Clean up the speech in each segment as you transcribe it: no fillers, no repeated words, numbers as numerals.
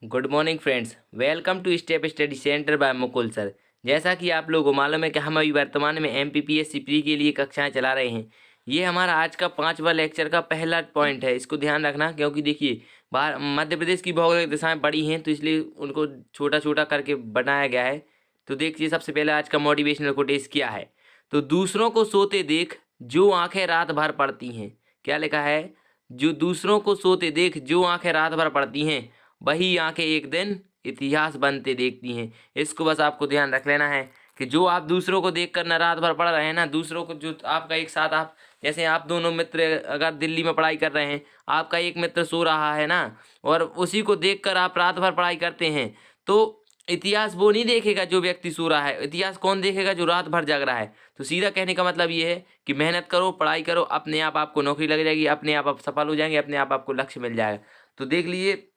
Good morning friends, welcome to step study centre by Mukul sir. जैसा कि आप लोगों को मालूम है कि हम अभी वर्तमान में एमपीपीएससी प्री के लिए कक्षाएं चला रहे हैं। ये हमारा आज का 5वां लेक्चर का पहला पॉइंट है, इसको ध्यान रखना क्योंकि देखिए बाहर मध्य प्रदेश की भौगोलिक दिशाएं बड़ी हैं तो इसलिए उनको छोटा छोटा करके बनाया गया है। तो देखिए सबसे पहले आज का मोटिवेशनल कोटेज क्या है। तो दूसरों को सोते देख जो आंखें रात भर पड़ती हैं। क्या लिखा है? जो दूसरों को सोते देख जो आंखें रात भर पड़ती हैं वही आंखें एक दिन इतिहास बनते देखती हैं। इसको बस आपको ध्यान रख लेना है कि जो आप दूसरों को देखकर न रात भर पढ़ रहे हैं ना, दूसरों को जो आपका एक साथ आप जैसे आप दोनों मित्र अगर दिल्ली में पढ़ाई कर रहे हैं, आपका एक मित्र सो रहा है ना और उसी को देखकर आप रात भर पढ़ाई करते हैं, तो इतिहास वो नहीं देखेगा जो व्यक्ति सो रहा है, इतिहास कौन देखेगा? जो रात भर जग रहा है। तो सीधा कहने का मतलब ये है कि मेहनत करो, पढ़ाई करो, अपने आप आपको नौकरी लग जाएगी, अपने आप सफल हो जाएंगे, अपने आप आपको लक्ष्य मिल जाएगा। तो देख लीजिए,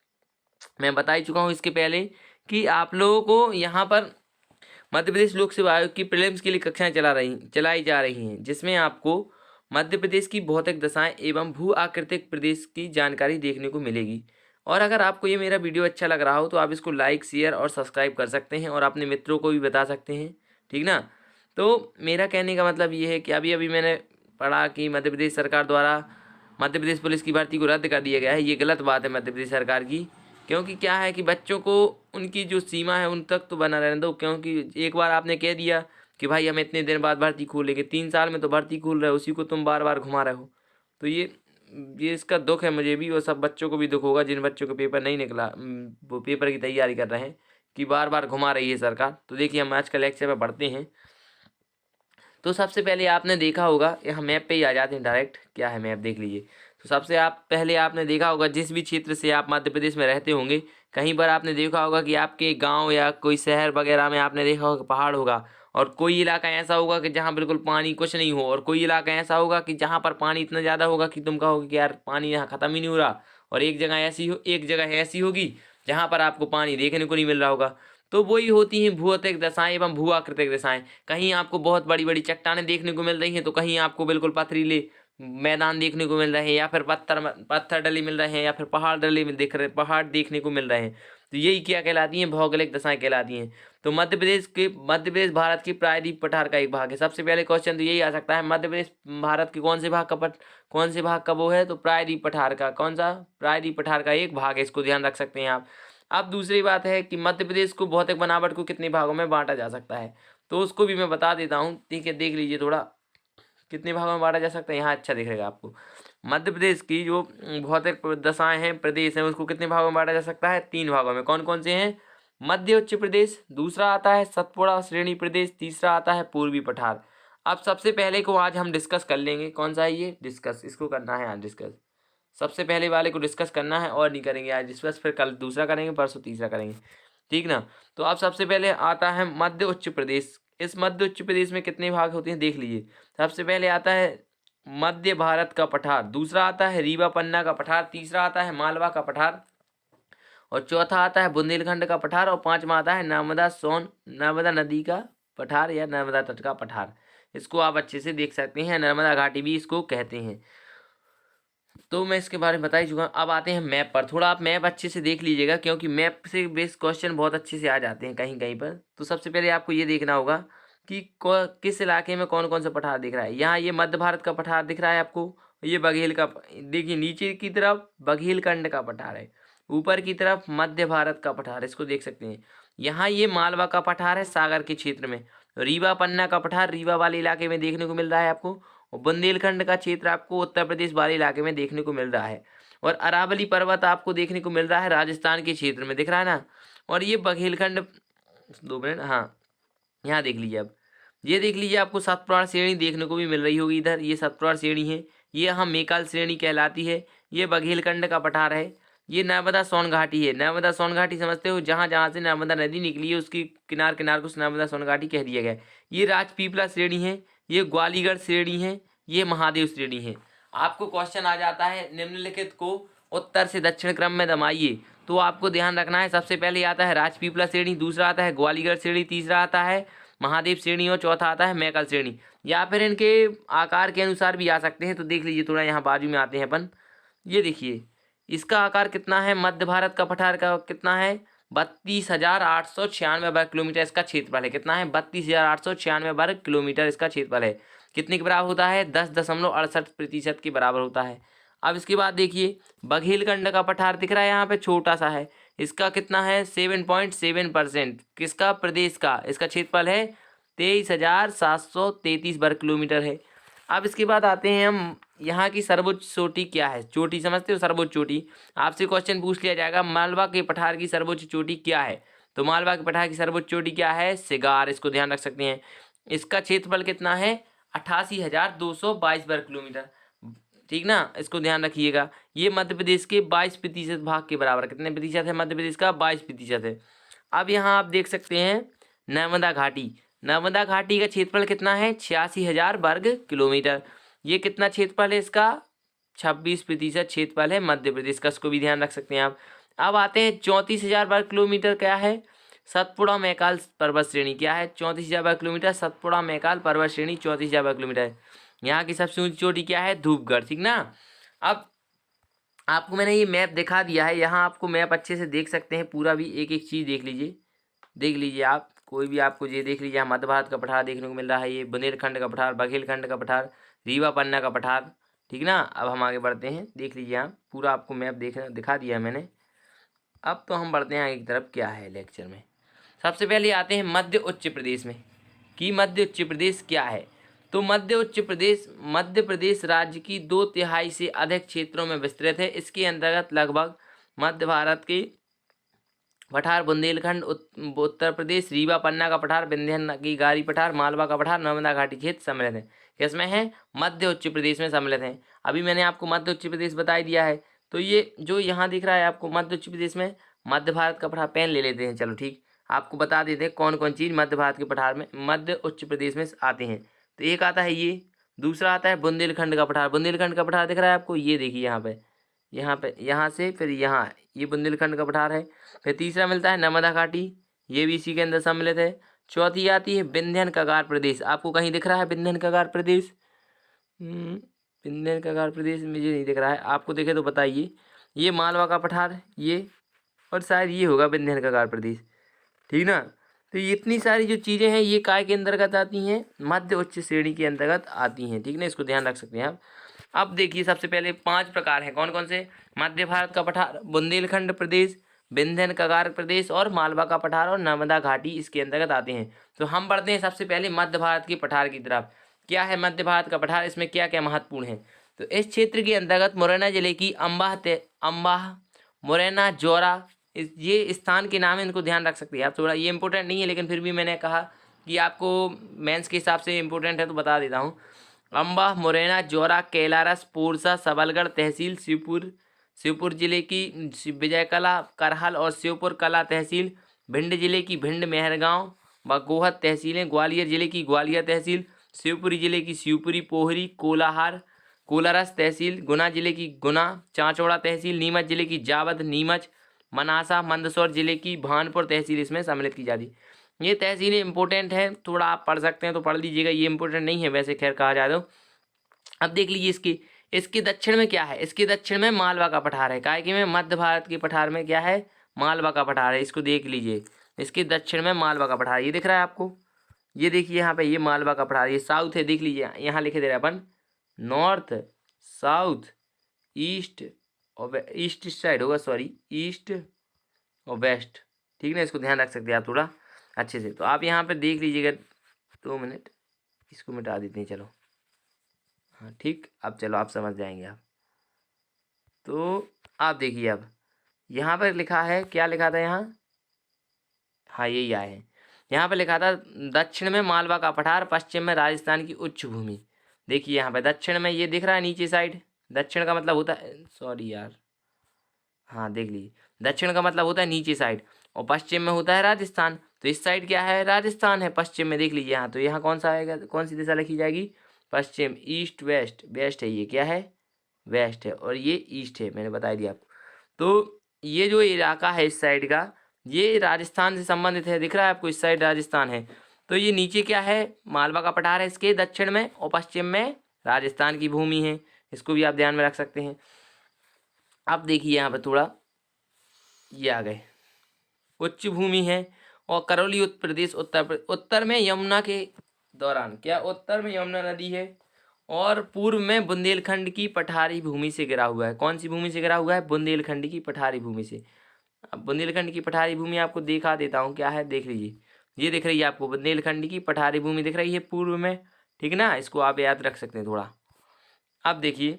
मैं बता ही चुका हूँ इसके पहले कि आप लोगों को यहाँ पर मध्य प्रदेश लोक सेवा आयोग की प्रीलिम्स के लिए कक्षाएं चलाई जा रही हैं, जिसमें आपको मध्य प्रदेश की भौतिक दशाएं एवं भू आकृतिक प्रदेश की जानकारी देखने को मिलेगी। और अगर आपको ये मेरा वीडियो अच्छा लग रहा हो तो आप इसको लाइक, शेयर और सब्सक्राइब कर सकते हैं और अपने मित्रों को भी बता सकते हैं, ठीक ना। तो मेरा कहने का मतलब ये है कि अभी अभी मैंने पढ़ा कि मध्य प्रदेश सरकार द्वारा मध्य प्रदेश पुलिस की भर्ती को रद्द कर दिया गया है। ये गलत बात है मध्य प्रदेश सरकार की, क्योंकि क्या है कि बच्चों को उनकी जो सीमा है उन तक तो बना रहने दो। क्योंकि एक बार आपने कह दिया कि भाई हम इतने दिन बाद भर्ती खोलेंगे, 3 साल में तो भर्ती खोल रहे हो, उसी को तुम बार बार घुमा रहे हो। तो ये इसका दुख है मुझे भी और सब बच्चों को भी दुख होगा जिन बच्चों को पेपर नहीं निकला, वो पेपर की तैयारी कर रहे हैं, कि बार बार घुमा रही है सरकार। तो देखिए हम आज का लेक्चर में पढ़ते हैं। तो सबसे पहले आपने देखा होगा, यहाँ मैप पे ही आ जाते हैं डायरेक्ट। क्या है मैप, देख लीजिए। तो सबसे पहले आपने देखा होगा, जिस भी क्षेत्र से आप मध्य प्रदेश में रहते होंगे, कहीं पर आपने देखा होगा कि आपके गांव या कोई शहर वगैरह में आपने देखा होगा पहाड़ होगा, और कोई इलाका ऐसा होगा कि जहाँ बिल्कुल पानी कुछ नहीं हो, और कोई इलाका ऐसा होगा कि जहाँ पर पानी इतना ज़्यादा होगा कि तुम कहोगे कि यार पानी यहाँ ख़त्म ही नहीं हो रहा। और एक जगह ऐसी होगी जहाँ पर आपको पानी देखने को नहीं मिल रहा होगा। तो वही होती हैं भूअतिक दशाएं एवं भू आकृतिक दशाएं। कहीं आपको बहुत बड़ी बड़ी चट्टानें देखने को मिल रही हैं, तो कहीं आपको बिल्कुल पथरीले मैदान देखने को मिल रहे हैं, या फिर पत्थर डले मिल रहे हैं, या फिर पहाड़ देखने को मिल रहे हैं। तो यही क्या कहलाती हैं? भौगोलिक दशाएं कहलाती हैं। तो मध्य प्रदेश भारत की प्रायद्वीप पठार का एक भाग है। सबसे पहले क्वेश्चन तो यही आ सकता है, मध्य प्रदेश भारत के कौन से भाग का वो है? तो प्रायद्वीप पठार का। कौन सा? प्रायद्वीप पठार का एक भाग है, इसको ध्यान रख सकते हैं आप। अब दूसरी बात है कि मध्य प्रदेश को भौतिक बनावट को कितने भागों में बांटा जा सकता है, तो उसको भी मैं बता देता हूँ। ठीक है, देख लीजिए थोड़ा, कितने भागों में बांटा जा सकता है। यहाँ अच्छा दिखेगा आपको। मध्य प्रदेश की जो भौतिक दशाएं हैं, प्रदेश हैं, उसको कितने भागों में बांटा जा सकता है? 3 भागों में। कौन कौन से हैं? मध्य उच्च प्रदेश, दूसरा आता है सतपुड़ा श्रेणी प्रदेश, तीसरा आता है पूर्वी पठार। अब सबसे पहले को आज हम डिस्कस कर लेंगे। कौन सा है ये? डिस्कस, इसको करना है आज डिस्कस। सबसे पहले वाले को डिस्कस करना है और नहीं करेंगे आज डिस्कस, फिर कल दूसरा करेंगे, परसों तीसरा करेंगे, ठीक ना। तो अब सबसे पहले आता है मध्य उच्च प्रदेश। इस मध्य उच्च प्रदेश में कितने भाग होते हैं, देख लीजिए। सबसे पहले आता है मध्य भारत का पठार, दूसरा आता है रीवा पन्ना का पठार, तीसरा आता है मालवा का पठार, और चौथा आता है बुंदेलखंड का पठार, और पांचवा आता है नर्मदा नदी का पठार या नर्मदा तट का पठार। इसको आप अच्छे से देख सकते हैं, नर्मदा घाटी भी इसको कहते हैं। तो मैं इसके बारे में बता ही चुका हूँ। अब आते हैं मैप पर। थोड़ा आप मैप अच्छे से देख लीजिएगा, क्योंकि मैप से बेस्ड क्वेश्चन बहुत अच्छे से आ जाते हैं कहीं कहीं पर। तो सबसे पहले आपको ये देखना होगा कि किस इलाके में कौन कौन सा पठार दिख रहा है। यहाँ ये मध्य भारत का पठार दिख रहा है आपको, ये बघेल का, देखिए नीचे की तरफ बघेलखंड का पठार है, ऊपर की तरफ मध्य भारत का पठार, इसको देख सकते हैं। यहाँ ये मालवा का पठार है सागर के क्षेत्र में, रीवा पन्ना का पठार रीवा वाले इलाके में देखने को मिल रहा है आपको, और बुंदेलखंड का क्षेत्र आपको उत्तर प्रदेश वाले इलाके में देखने को मिल रहा है, और अरावली पर्वत आपको देखने को मिल रहा है राजस्थान के क्षेत्र में, दिख रहा है ना। और ये बघेलखंड, 2 मिनट, हाँ यहाँ देख लीजिए। अब ये देख लीजिए, आपको सतपुड़ा श्रेणी देखने को भी मिल रही होगी इधर, ये सतपुड़ा श्रेणी है, ये यहाँ मेकाल श्रेणी कहलाती है, ये बघेलखंड का पठार है, ये नर्मदा सोन घाटी है। नर्मदा सोन घाटी समझते हो, जहाँ जहाँ से नर्मदा नदी निकली है उसकी किनार किनार को नर्मदा सोन घाटी कह दिया गया है। ये राजपीपला श्रेणी है, ये ग्वालियर श्रेणी है, ये महादेव श्रेणी है। आपको क्वेश्चन आ जाता है निम्नलिखित को उत्तर से दक्षिण क्रम में दमाइए, तो आपको ध्यान रखना है। सबसे पहले आता है राजपीपला श्रेणी, दूसरा आता है ग्वालियर श्रेणी, तीसरा आता है महादेव श्रेणी, और चौथा आता है मैकल श्रेणी। या फिर इनके आकार के अनुसार भी आ सकते हैं। तो देख लीजिए थोड़ा, यहाँ बाजू में आते हैं अपन, ये देखिए इसका आकार कितना है, मध्य भारत का पठार का कितना है, 32,896 वर्ग किलोमीटर इसका क्षेत्रफल है। कितना है, 32,896 वर्ग किलोमीटर इसका क्षेत्रफल है। कितने के बराबर होता है, 10.68% के बराबर होता है। अब इसके बाद देखिए बघेलखंड का पठार दिख रहा है यहाँ पे, छोटा सा है, इसका कितना है 7.7%, किसका, प्रदेश का, इसका क्षेत्रफल है 23,733 वर्ग किलोमीटर है। अब इसके बाद आते हैं हम, यहाँ की सर्वोच्च चोटी क्या है, चोटी समझते हो, सर्वोच्च चोटी। आपसे क्वेश्चन पूछ लिया जाएगा मालवा के पठार की सर्वोच्च चोटी क्या है, तो मालवा के पठार की सर्वोच्च चोटी क्या है, सिगार, इसको ध्यान रख सकते हैं। इसका क्षेत्रफल कितना है, 88,222 वर्ग किलोमीटर, ठीक ना, इसको ध्यान रखिएगा। ये मध्य प्रदेश के 22% भाग के बराबर, कितने प्रतिशत है, मध्य प्रदेश का 22% है। अब यहाँ आप देख सकते हैं नर्मदा घाटी, नर्मदा घाटी का क्षेत्रफल कितना है, 86,000 वर्ग किलोमीटर। ये कितना क्षेत्रफल है इसका, 26% क्षेत्रफल है मध्य प्रदेश का, इसको भी ध्यान रख सकते हैं आप। अब आते हैं 34,000 वर्ग किलोमीटर क्या है, सतपुड़ा मैकाल पर्वत श्रेणी क्या है, 34,000 वर्ग किलोमीटर, सतपुड़ा मैकाल पर्वत श्रेणी 34,000 वर्ग किलोमीटर। यहाँ की सबसे ऊंची चोटी क्या है, धूपगढ़, ठीक ना। अब आपको मैंने ये मैप दिखा दिया है, यहाँ आपको मैप अच्छे से देख सकते हैं, पूरा भी एक एक चीज़ देख लीजिए, देख लीजिए आप, कोई भी आपको ये देख लीजिए, मध्य भारत का पठार देखने को मिल रहा है, ये बुंदेलखंड का पठार, बघेलखंड का पठार, रीवा पन्ना का पठार, ठीक ना। अब हम आगे बढ़ते हैं, देख लीजिए आप, पूरा आपको मैप दिखा दिया है मैंने। अब तो हम बढ़ते हैं आगे की तरफ, क्या है लेक्चर में। सबसे पहले आते हैं मध्य उच्च प्रदेश में, कि मध्य उच्च प्रदेश क्या है। तो मध्य प्रदेश राज्य की 2/3 से अधिक क्षेत्रों में विस्तृत है। इसके अंतर्गत लगभग मध्य भारत के पठार, बुंदेलखंड, उत्तर प्रदेश, रीवा पन्ना का पठार, विंध्य की गारी पठार, मालवा का पठार, नर्मदा घाटी क्षेत्र सम्मिलित है। किसमें है, मध्य उच्च प्रदेश में सम्मिलित है। अभी मैंने आपको मध्य उच्च प्रदेश बता दिया है। तो ये जो यहाँ दिख रहा है आपको मध्य उच्च प्रदेश में, मध्य भारत का पठार, पेन ले लेते हैं, चलो ठीक, आपको बता देते हैं कौन कौन चीज़ मध्य भारत के पठार में, मध्य उच्च प्रदेश में आते हैं। तो एक आता है ये, दूसरा आता है बुंदेलखंड का पठार, बुंदेलखंड का पठार दिख रहा है आपको, ये देखिए यहाँ पे यहाँ से फिर यहाँ, ये बुंदेलखंड का पठार है। फिर तीसरा मिलता है नर्मदा घाटी, ये भी इसी के अंदर सम्मिलित है। चौथी आती है विंध्यन कगार प्रदेश, आपको कहीं दिख रहा है विंध्यन कगार प्रदेश, विंध्यन कगार प्रदेश मुझे नहीं दिख रहा है, आपको दिखे तो बताइए। ये मालवा का पठार, ये, और शायद ये होगा विंध्यन कगार प्रदेश, ठीक ना। तो ये इतनी सारी जो चीज़ें हैं ये काय के अंतर्गत आती हैं, मध्य उच्च श्रेणी के अंतर्गत आती हैं, ठीक ना, इसको ध्यान रख सकते हैं आप। अब देखिए सबसे पहले 5 प्रकार हैं, कौन कौन से, मध्य भारत का पठार, बुंदेलखंड प्रदेश, विंध्यन कगार प्रदेश और मालवा का पठार और नर्मदा घाटी इसके अंतर्गत आते हैं। तो हम बढ़ते हैं सबसे पहले मध्य भारत के पठार की तरफ। क्या है मध्य भारत का पठार, इसमें क्या क्या महत्वपूर्ण है। तो इस क्षेत्र के अंतर्गत मुरैना जिले की अम्बाह, मुरैना, जौरा, ये स्थान के नाम है, इनको ध्यान रख सकते हैं आप। थोड़ा ये इंपॉर्टेंट नहीं है लेकिन फिर भी मैंने कहा कि आपको मेंस के हिसाब से इंपॉर्टेंट है तो बता देता हूँ। अम्बाह, मुरैना, जौरा, कैलारस, पोरसा, सबलगढ़ तहसील, शिवपुर जिले की विजयकला, करहल और शिवपुर कला तहसील, भिंड जिले की भिंड, मेहरगांव व गोहद तहसीलें, ग्वालियर जिले की ग्वालियर तहसील, शिवपुरी जिले की शिवपुरी, पोहरी, कोलारस तहसील, गुना जिले की गुना, चांचौड़ा तहसील, नीमच जिले की जावद, नीमच, मनासा, मंदसौर जिले की भानपुर तहसील इसमें सम्मिलित की जाती है। ये तहसीलें इंपॉर्टेंट हैं, थोड़ा आप पढ़ सकते हैं तो पढ़ लीजिएगा, ये इंपॉर्टेंट नहीं है वैसे, खैर कहा जाए तो। अब देख लीजिए इसके दक्षिण में क्या है, इसके दक्षिण में मालवा का पठार है, काहे कि में मध्य भारत के पठार में क्या है, मालवा का पठार है, इसको देख लीजिए। इसके दक्षिण में मालवा का पठार, ये दिख रहा है आपको, ये देखिए यहाँ पे, ये मालवा का पठार, ये साउथ है, देख लीजिए यहाँ लिखे दे रहे अपन, नॉर्थ, साउथ, ईस्ट और ईस्ट साइड होगा, सॉरी, ईस्ट और वेस्ट, ठीक ना, इसको ध्यान रख सकते हैं आप थोड़ा अच्छे से। तो आप यहाँ पे देख लीजिएगा, 2 मिनट, इसको मिटा देते हैं, चलो, हाँ ठीक, अब चलो आप समझ जाएंगे आप। तो आप देखिए अब यहाँ पर लिखा है, क्या लिखा था यहाँ, हाँ यही आए हैं, यहाँ पर लिखा था दक्षिण में मालवा का पठार, पश्चिम में राजस्थान की उच्च भूमि। देखिए यहाँ पे दक्षिण में ये दिख रहा है नीचे साइड, दक्षिण का मतलब होता है, सॉरी यार, हाँ देख लीजिए, दक्षिण का मतलब होता है नीचे साइड और पश्चिम में होता है राजस्थान। तो इस साइड क्या है, राजस्थान है, पश्चिम में देख लीजिए यहाँ, तो यहाँ कौन सा आएगा, कौन सी दिशा लिखी जाएगी, पश्चिम, ईस्ट वेस्ट, वेस्ट है, ये क्या है, वेस्ट है, और ये ईस्ट है, मैंने बता दिया आपको। तो ये जो इलाका है इस साइड का, ये राजस्थान से संबंधित है, दिख रहा है आपको, इस साइड राजस्थान है। तो ये नीचे क्या है, मालवा का पठार है इसके दक्षिण में, और पश्चिम में राजस्थान की भूमि है, इसको भी आप ध्यान में रख सकते हैं। अब देखिए यहाँ पर थोड़ा ये आ गए, उच्च भूमि है। और करौली उत्तर प्रदेश, उत्तर में यमुना के दौरान, क्या उत्तर में यमुना नदी है, और पूर्व में बुंदेलखंड की पठारी भूमि से घिरा हुआ है। कौन सी भूमि से घिरा हुआ है? बुंदेलखंड की पठारी भूमि से। अब बुंदेलखंड की पठारी भूमि आपको दिखा देता हूँ क्या है, देख लीजिए। ये दिख रही है आपको, बुंदेलखंड की पठारी भूमि दिख रही है पूर्व में, ठीक ना, इसको आप याद रख सकते हैं थोड़ा। अब देखिए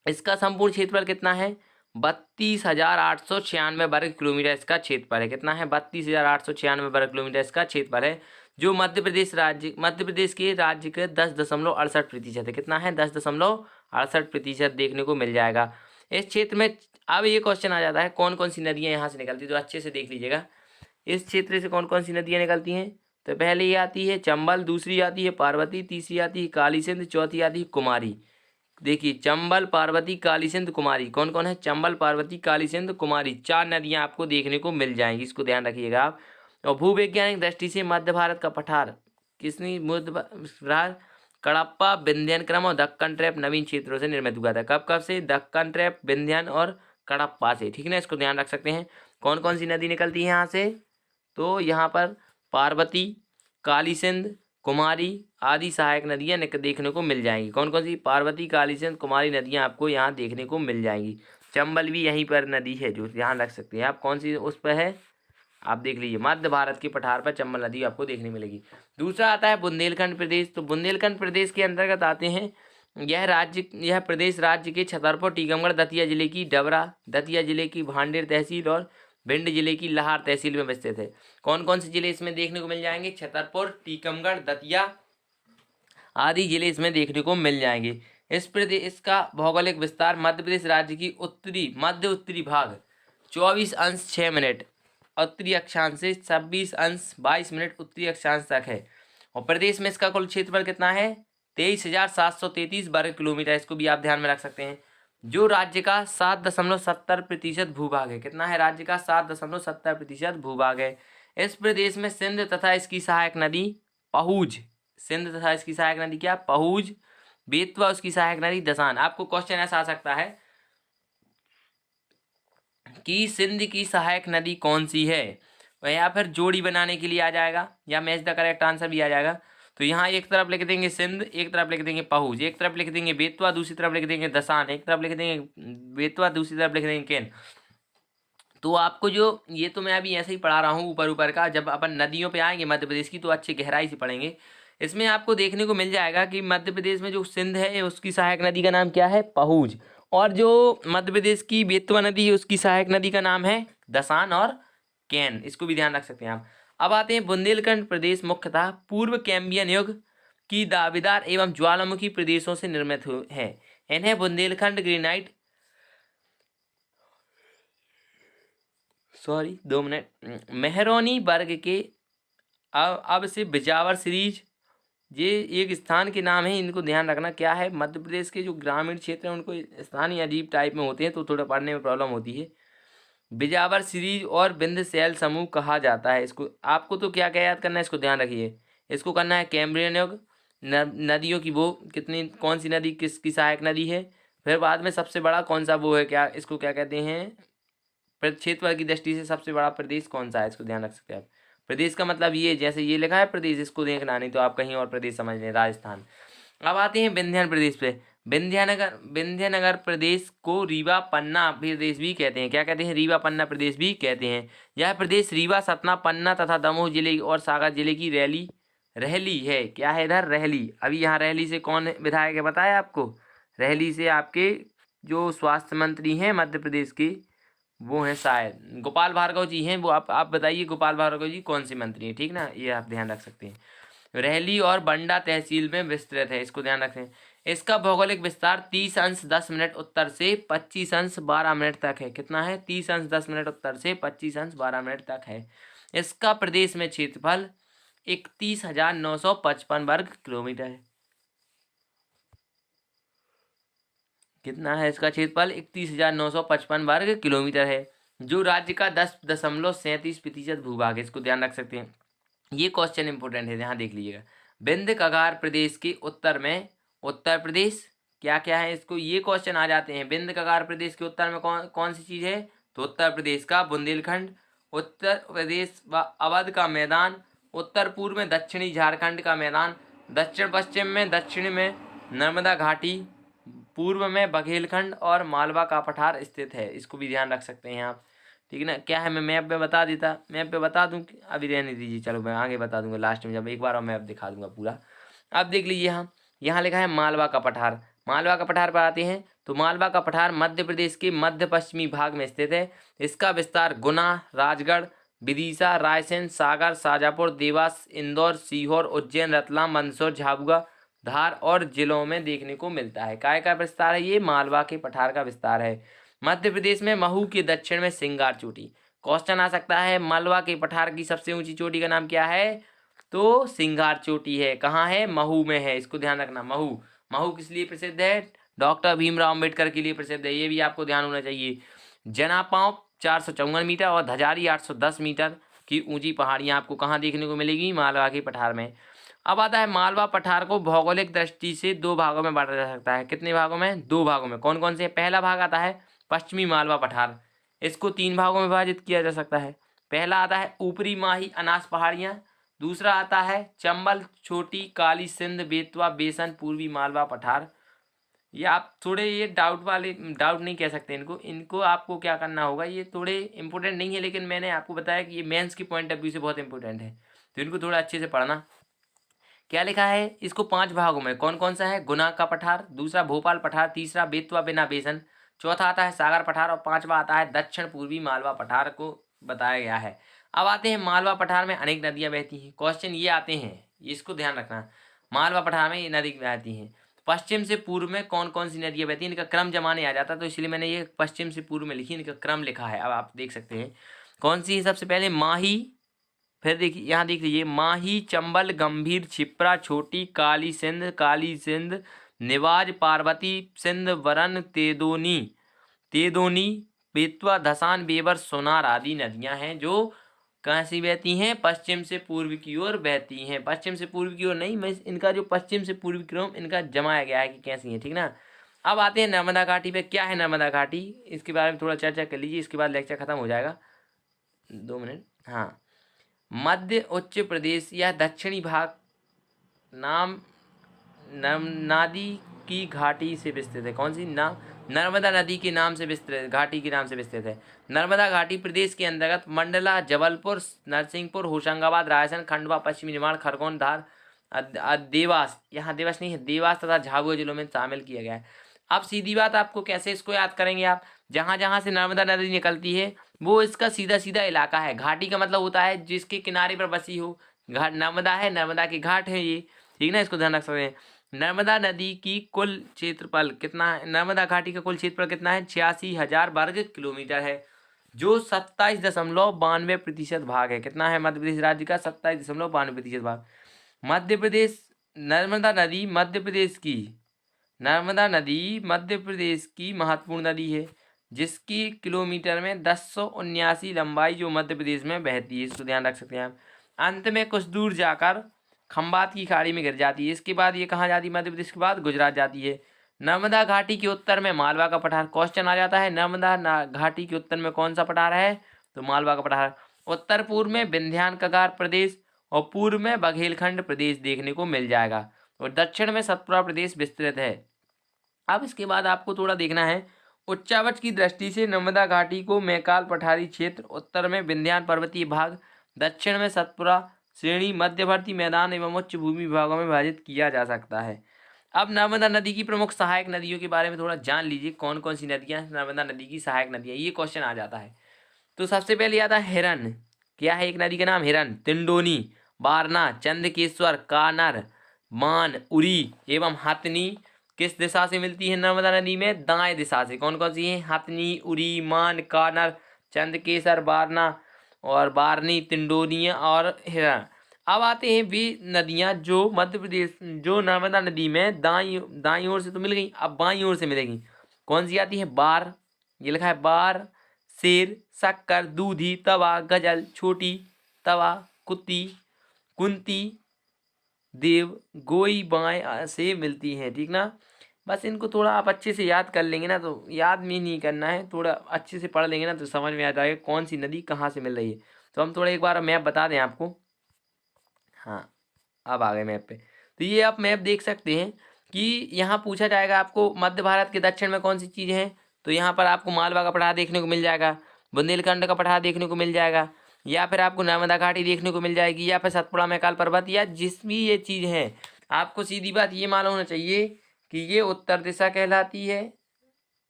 इसका संपूर्ण क्षेत्रफल कितना है? 32,896 वर्ग किलोमीटर इसका क्षेत्रफल है। कितना है? 32,896 वर्ग किलोमीटर इसका क्षेत्रफल है, जो मध्य प्रदेश के राज्य के 10.68% है। कितना है? 10.68% देखने को मिल जाएगा इस क्षेत्र में। अब ये क्वेश्चन आ जाता है कौन कौन सी नदियाँ यहाँ से निकलती है, तो अच्छे से देख लीजिएगा इस क्षेत्र से कौन कौन सी नदियाँ निकलती हैं। तो पहले ये आती है चंबल, दूसरी आती है पार्वती, तीसरी आती है काली सिंध, चौथी आती है कुमारी। देखिए चंबल, पार्वती, काली सिंध, कुमारी, कौन कौन है? चंबल, पार्वती, काली सिंध, कुमारी, 4 नदियां आपको देखने को मिल जाएंगी, इसको ध्यान रखिएगा आप। और भूवैज्ञानिक दृष्टि से मध्य भारत का पठार किसने मध्य कड़प्पा, विंध्यन क्रम और दक्कन ट्रैप नवीन क्षेत्रों से निर्मित हुआ था। कब कब से? दक्कन ट्रैप, विंध्यन और कड़प्पा से, ठीक है ना, इसको ध्यान रख सकते हैं। कौन कौन सी नदी निकलती है यहाँ से? तो यहाँ पर पार्वती, काली सिंध, कुमारी आदि सहायक नदियाँ देखने को मिल जाएंगी। कौन कौन सी? पार्वती, काली सिंध, कुमारी नदियाँ आपको यहाँ देखने को मिल जाएंगी। चंबल भी यहीं पर नदी है, जो ध्यान रख सकते हैं आप। कौन सी उस पर है? आप देख लीजिए, मध्य भारत के पठार पर चंबल नदी आपको देखने मिलेगी। दूसरा आता है बुंदेलखंड प्रदेश। तो बुंदेलखंड प्रदेश के अंतर्गत आते हैं यह प्रदेश राज्य के छतरपुर, टीकमगढ़, दतिया जिले की डबरा, दतिया जिले की भांडेर तहसील और भिंड जिले की लाहार तहसील में विस्तृत है। कौन कौन से जिले इसमें देखने को मिल जाएंगे? छतरपुर, टीकमगढ़, दतिया आदि जिले इसमें देखने को मिल जाएंगे। इस प्रदेश का भौगोलिक विस्तार मध्य प्रदेश राज्य की मध्य उत्तरी भाग 24°6', उत्तरी अक्षांश से 26°22' उत्तरी अक्षांश तक है। और प्रदेश में इसका कुल क्षेत्रफल कितना है? 23,733 वर्ग किलोमीटर। इसको भी आप ध्यान में रख सकते हैं, जो राज्य का 7.70% भूभाग है। कितना है? राज्य का 7.70% भूभाग है। इस प्रदेश में सिंध तथा इसकी सहायक नदी पहुज, सिंध तथा इसकी सहायक नदी क्या? पहुज, बेतवा उसकी सहायक नदी दसान। आपको क्वेश्चन ऐसा आ सकता है कि सिंध की सहायक नदी कौन सी है, या फिर जोड़ी बनाने के लिए आ जाएगा, या मैच द करेक्ट आंसर भी आ जाएगा। तो यहाँ एक तरफ लिख देंगे सिंध, एक तरफ लिख देंगे पहुज, एक तरफ लिख देंगे बेतवा, दूसरी तरफ लिख देंगे दसान, एक तरफ लिख देंगे बेतवा, दूसरी तरफ लिख देंगे केन। तो आपको जो ये तो मैं अभी ऐसे ही पढ़ा रहा हूँ ऊपर ऊपर का, जब अपन नदियों पे आएंगे मध्य प्रदेश की तो अच्छी गहराई से पढ़ेंगे। इसमें आपको देखने को मिल जाएगा कि मध्य प्रदेश में जो सिंध है उसकी सहायक नदी का नाम क्या है? पहुज। और जो मध्य प्रदेश की बेतवा नदी है उसकी सहायक नदी का नाम है दसान और कैन। इसको भी ध्यान रख सकते हैं आप। अब आते हैं बुंदेलखंड प्रदेश मुख्यतः पूर्व कैम्बियन युग की दावेदार एवं ज्वालामुखी प्रदेशों से निर्मित है। इन्हें Bundelkhand granite, sorry 2 minute, Mehrauni वर्ग के अब से बिजावर सीरीज, ये एक स्थान के नाम है, इनको ध्यान रखना। क्या है? मध्य प्रदेश के जो ग्रामीण क्षेत्र हैं उनको स्थानीय अजीब टाइप में होते हैं, तो थोड़ा पढ़ने में प्रॉब्लम होती है। बिजावर सीरीज और बिंद शैल समूह कहा जाता है इसको। आपको तो क्या क्या याद करना है, इसको ध्यान रखिए। इसको करना है कैम्ब्रियन युग, नदियों की वो कितनी, कौन सी नदी किसकी सहायक नदी है, फिर बाद में सबसे बड़ा कौन सा वो है, क्या इसको क्या कहते हैं, क्षेत्रफल की दृष्टि से सबसे बड़ा प्रदेश कौन सा है, इसको ध्यान रख सकते हैं आप। प्रदेश का मतलब ये, जैसे ये लिखा है प्रदेश, इसको देखना, नहीं तो आप कहीं और प्रदेश समझ लें, राजस्थान। अब आते हैं विंध्यान प्रदेश पे। विंध्यानगर प्रदेश को रीवा पन्ना प्रदेश भी कहते हैं। क्या कहते हैं? रीवा पन्ना प्रदेश भी कहते हैं। यह प्रदेश रीवा, सतना, पन्ना तथा दमोह जिले और सागर जिले की रहली है। क्या है इधर? रहली। अभी यहाँ रहली से कौन विधायक है बताया आपको? रहली से आपके जो स्वास्थ्य मंत्री हैं मध्य प्रदेश के, वो हैं शायद गोपाल भार्गव जी हैं। वो आप बताइए गोपाल भार्गव जी कौन से मंत्री हैं, ठीक ना, ये आप ध्यान रख सकते हैं। रहली और बंडा तहसील में विस्तृत है, इसको ध्यान रखें। इसका भौगोलिक विस्तार 30°10' उत्तर से 25°12' तक है। कितना है? 30°10' उत्तर से 25°12' तक है। इसका प्रदेश में क्षेत्रफल 31,955 वर्ग किलोमीटर है। कितना है इसका क्षेत्रफल? 31,955 वर्ग किलोमीटर है, जो राज्य का 10.37% भूभाग है। इसको ध्यान रख सकते हैं, ये क्वेश्चन इंपोर्टेंट है, यहाँ देख लीजिएगा। विंध्य कगार प्रदेश के उत्तर में उत्तर प्रदेश, क्या क्या है इसको, ये क्वेश्चन आ जाते हैं। विंध्य कगार प्रदेश के उत्तर में कौन कौन सी चीज़ है, तो उत्तर प्रदेश का बुंदेलखंड, उत्तर प्रदेश व अवध का मैदान, उत्तर पूर्व में दक्षिणी झारखंड का मैदान, दक्षिण पश्चिम में दक्षिण में नर्मदा घाटी, पूर्व में बघेलखंड और मालवा का पठार स्थित है। इसको भी ध्यान रख सकते हैं आप, ठीक है ना। क्या है, मैं मैप पे बता देता, मैप पे बता दूं, अभी रहने दीजिए, चलो मैं आगे बता दूंगा लास्ट में, जब एक बार और मैप दिखा दूंगा पूरा। अब देख लीजिए यहाँ लिखा है मालवा का पठार। मालवा का पठार पर आते हैं तो मालवा का पठार मध्य प्रदेश के मध्य पश्चिमी भाग में स्थित है। इसका विस्तार गुना, राजगढ़, विदिशा, रायसेन, सागर, शाजापुर, देवास, इंदौर, सीहोर, उज्जैन, रतलाम, मंदसौर, झाबुआ, धार और जिलों में देखने को मिलता है। काय का विस्तार है, ये मालवा के पठार का विस्तार है। मध्य प्रदेश में महू के दक्षिण में सिंगार चोटी। क्वेश्चन आ सकता है मालवा के पठार की सबसे ऊंची चोटी का नाम क्या है, तो सिंगार चोटी है। कहाँ है, महू में है, इसको ध्यान रखना। महू, महू किस लिए प्रसिद्ध है, डॉक्टर भीमराव अम्बेडकर के लिए प्रसिद्ध है, ये भी आपको ध्यान होना चाहिए। जनापांव 454 मीटर और धजारी 810 मीटर की ऊंची पहाड़ियां आपको कहाँ देखने को मिलेगी, मालवा के पठार में। अब आता है मालवा पठार को भौगोलिक दृष्टि से दो भागों में बांटा जा सकता है। कितने भागों में, दो भागों में। कौन कौन से, पहला भाग आता है पश्चिमी मालवा पठार, इसको तीन भागों में विभाजित किया जा सकता है। पहला आता है ऊपरी माही अनास पहाड़ियाँ, दूसरा आता है चंबल, छोटी, काली सिंध, बेतवा, बेसन, पूर्वी मालवा पठार। ये आप थोड़े, ये डाउट वाले, डाउट नहीं कह सकते इनको आपको क्या करना होगा, ये थोड़े इंपॉर्टेंट नहीं है, लेकिन मैंने आपको बताया कि ये मेंस की पॉइंट ऑफ व्यू से बहुत इंपॉर्टेंट है, तो इनको थोड़ा अच्छे से पढ़ना। क्या लिखा है, इसको पांच भागों में, कौन कौन सा है, गुना का पठार, दूसरा भोपाल पठार, तीसरा बेतवा बिना बेसन, चौथा आता है सागर पठार और पांचवा आता है दक्षिण पूर्वी मालवा पठार को बताया गया है। अब आते हैं मालवा पठार में अनेक नदियां बहती हैं। क्वेश्चन ये आते हैं, इसको ध्यान रखना, मालवा पठार में ये नदी बहती हैं। पश्चिम से पूर्व में कौन कौन सी नदियां बहती हैं, इनका क्रम जमाने आ जाता, तो इसलिए मैंने ये पश्चिम से पूर्व में लिखी, इनका क्रम लिखा है। अब आप देख सकते हैं कौन सी है, सबसे पहले माही, फिर देखिए यहाँ देख लीजिए माही, चंबल, गंभीर, छिप्रा, छोटी, काली सिंध, निवाज, पार्वती सिंध, वरन, तेदोनी, बेतवा, धसान, बेवर, सोनार आदि नदियां हैं जो कहाँ से बहती हैं, पश्चिम से पूर्व की ओर बहती हैं। पश्चिम से पूर्व की ओर नहीं, मैं इनका जो पश्चिम से पूर्व क्रम इनका जमाया गया है कि कैसी है, ठीक ना। अब आते हैं नर्मदा घाटी पे। क्या है नर्मदा घाटी, इसके बारे में थोड़ा चर्चा कर लीजिए, इसके बाद लेक्चर खत्म हो जाएगा। 2 मिनट। हाँ, मध्य उच्च प्रदेश या दक्षिणी भाग नाम नादी की घाटी से विस्तृत है। कौन सी नाम, नर्मदा नदी के नाम से विस्तृत, घाटी के नाम से विस्तृत है। नर्मदा घाटी प्रदेश के अंतर्गत मंडला, जबलपुर, नरसिंहपुर, होशंगाबाद, रायसेन, खंडवा, पश्चिमी निमाड़, खरगोन, धार, देवास, यहाँ देवास नहीं है, देवास तथा झाबुआ जिलों में शामिल किया गया है। अब सीधी बात, आपको कैसे इसको याद करेंगे आप, जहाँ जहाँ से नर्मदा नदी निकलती है वो इसका सीधा सीधा इलाका है। घाटी का मतलब होता है जिसके किनारे पर बसी हो, घाट नर्मदा है, नर्मदा के घाट है ये, ठीक ना, इसको ध्यान रख सकते हैं। नर्मदा नदी की कुल क्षेत्रफल कितना है, नर्मदा घाटी का कुल क्षेत्रफल कितना है, 86,000 वर्ग किलोमीटर है, जो 27.92% भाग है। कितना है मध्य प्रदेश राज्य का, 27.92% भाग। मध्य प्रदेश, नर्मदा नदी मध्य प्रदेश की, नर्मदा नदी मध्य प्रदेश की महत्वपूर्ण नदी है, जिसकी किलोमीटर में 1079 लंबाई जो मध्य प्रदेश में बहती है, इसको ध्यान रख सकते हैं आप। अंत में कुछ दूर जाकर खंबात की खाड़ी में गिर जाती है। इसके बाद ये कहाँ जाती है, मध्य प्रदेश के बाद गुजरात जाती है। नर्मदा घाटी के उत्तर में मालवा का पठार। क्वेश्चन आ जाता है नर्मदा घाटी के उत्तर में कौन सा पठार है, तो मालवा का पठार। उत्तर पूर्व में विंध्यान कगार प्रदेश और पूर्व में बघेलखंड प्रदेश देखने को मिल जाएगा, और दक्षिण में सतपुरा प्रदेश विस्तृत है। अब इसके बाद आपको थोड़ा देखना है, उच्चावच की दृष्टि से नर्मदा घाटी को मैकाल पठारी क्षेत्र, उत्तर में विंध्यान पर्वतीय भाग, दक्षिण में सतपुरा श्रेणी, मध्यवर्ती मैदान एवं उच्च भूमि विभागों में विभाजित किया जा सकता है। अब नर्मदा नदी की प्रमुख सहायक नदियों के बारे में थोड़ा जान लीजिए, कौन कौन सी नदियां नर्मदा नदी की सहायक नदियां, ये क्वेश्चन आ जाता है। तो सबसे पहले आता है हिरन। क्या है एक नदी का नाम, हिरन, तिंडोनी, बारना, चंद्रकेश्वर, कानर, मान, उरी एवं हथनी किस दिशा से मिलती है नर्मदा नदी में, दाएं दिशा से। कौन कौन सी है, हथनी, उरी, मान, कानर, चंद्रकेसर, बारना और बारनी, तिंडोनी और हिरण। अब आते हैं वे नदियां जो मध्य प्रदेश, जो नर्मदा नदी में दाई ओर से तो मिल गई, अब बाईं ओर से मिलेगी। कौन सी आती है, बार, ये लिखा है बार, शेर, शक्कर, दूधी, तवा, गजल, छोटी, तवा, कुत्ती, कुंती, देव, गोई, बाएं से मिलती हैं, ठीक ना। बस इनको थोड़ा आप अच्छे से याद कर लेंगे ना, तो याद में नहीं करना है, थोड़ा अच्छे से पढ़ लेंगे ना तो समझ में आ जाएगा कौन सी नदी कहाँ से मिल रही है। तो हम थोड़ा एक बार मैप बता दें आपको। हाँ, अब आ गए मैप पे। तो ये आप मैप देख सकते हैं कि यहाँ पूछा जाएगा आपको मध्य भारत के दक्षिण में कौन सी चीज़ें हैं। तो यहाँ पर आपको मालवा का पठार देखने को मिल जाएगा, बुंदेलखंड का पठार देखने को मिल जाएगा, या फिर आपको नर्मदा घाटी देखने को मिल जाएगी, या फिर सतपुड़ा मैकाल पर्वत, या जिस भी ये चीज़ है। आपको सीधी बात ये मालूम होना चाहिए कि ये उत्तर दिशा कहलाती है,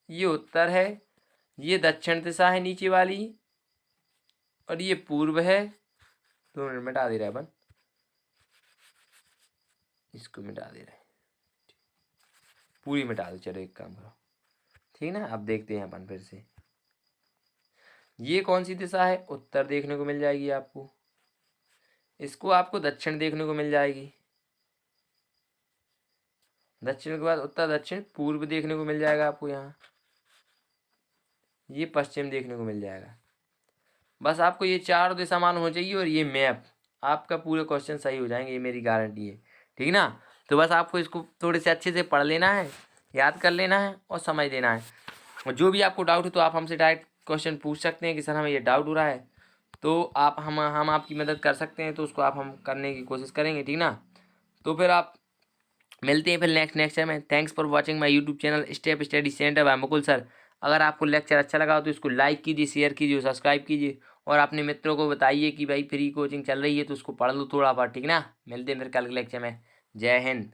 ये उत्तर है, ये दक्षिण दिशा है नीचे वाली, और ये पूर्व है। 2 मिनट मिटा दे रहा है अपन, इसको मिटा दे रहा है, पूरी मिटा दो। चलो एक काम करो, ठीक ना। अब देखते हैं अपन फिर से, ये कौन सी दिशा है, उत्तर देखने को मिल जाएगी आपको, इसको आपको दक्षिण देखने को मिल जाएगी, दक्षिण के बाद उत्तर दक्षिण पूर्व देखने को मिल जाएगा आपको, यहाँ ये पश्चिम देखने को मिल जाएगा। बस आपको ये 4 दिशा मालूम हो चाहिए और ये मैप, आपका पूरे क्वेश्चन सही हो जाएंगे, ये मेरी गारंटी है, ठीक ना। तो बस आपको इसको थोड़े से अच्छे से पढ़ लेना है, याद कर लेना है और समझ लेना है। और जो भी आपको डाउट है तो आप हमसे डायरेक्ट क्वेश्चन पूछ सकते हैं कि सर हमें ये डाउट हो रहा है, तो आप हम आपकी मदद कर सकते हैं, तो उसको आप हम करने की कोशिश करेंगे, ठीक ना। तो फिर आप मिलते हैं फिर नेक्स्ट टाइम में। Thanks for watching my YouTube channel step study centre by Mukul sir. अगर आपको लेक्चर अच्छा लगा हो तो इसको लाइक कीजिए, शेयर कीजिए, सब्सक्राइब कीजिए, और अपने मित्रों को बताइए कि भाई फ्री कोचिंग चल रही है तो उसको पढ़ लो थोड़ा बहुत, ठीक ना। मिलते हैं फिर कल के लेक्चर में। जय हिंद।